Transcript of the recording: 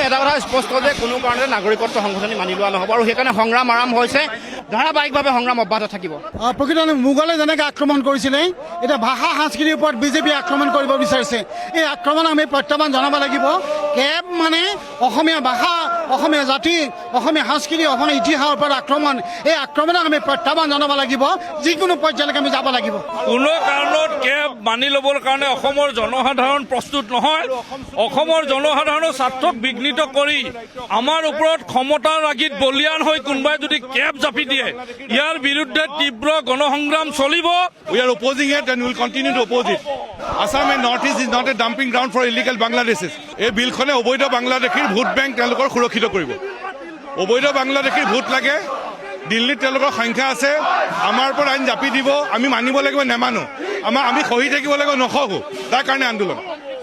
এটা কথা স্পষ্ট যে কোনো কাৰণতে নাগৰিকত্ব সংশোধনী মানি লোৱা নহ'ব আৰু সেইকাৰণে সংগ্ৰাম আৰম্ভ হৈছে ধাৰাবাহিকভাৱে সংগ্ৰাম অব্যাহত থাকিব প্ৰকৃত মোগলে যেনেকৈ আক্ৰমণ কৰিছিলে এতিয়া ভাষা সংস্কৃতিৰ ওপৰত বিজেপি আক্ৰমণ কৰিব বিচাৰিছে এই আক্ৰমণ আমি প্ৰত্যাহ্বান জনাব লাগিব কেব মানে অসমীয়া ভাষা অসমীয়া জাতি অসমীয়া সংস্কৃতি অসমীয়া ইতিহাসৰ ওপৰত আক্ৰমণ এই আক্ৰমণক আমি প্ৰত্যাহ্বান জনাব লাগিব যিকোনো পৰ্যায়লৈকে আমি যাব লাগিব কোনো কাৰণত কেব মানি ল'বৰ কাৰণে অসমৰ জনসাধাৰণ প্ৰস্তুত নহয় অসমৰ জনসাধাৰণৰ স্বাৰ্থক বিঘ্নিত কৰি আমাৰ ওপৰত ক্ষমতাৰ আগিত বলিয়ান হৈ কোনোবাই যদি কেব জাপি দিয়ে ইয়াৰ বিৰুদ্ধে তীব্ৰ গণসংগ্ৰাম চলিব We are opposing it and we will continue to oppose it. Assam and Northeast is not a dumping ground for illegal Bangladeshis. এই বিলখনে অবৈধ বাংলাদেশীৰ ভোট বেংক তেওঁলোকৰ সুৰক্ষিত কৰিব অবৈধ বাংলাদেশীৰ ভোট লাগে দিল্লীত তেওঁলোকৰ সংখ্যা আছে আমাৰ ওপৰত আইন জাপি দিব আমি মানিব লাগিব নেমানো আমি সহি থাকিব লাগিব নসহো তাৰ কাৰণে আন্দোলন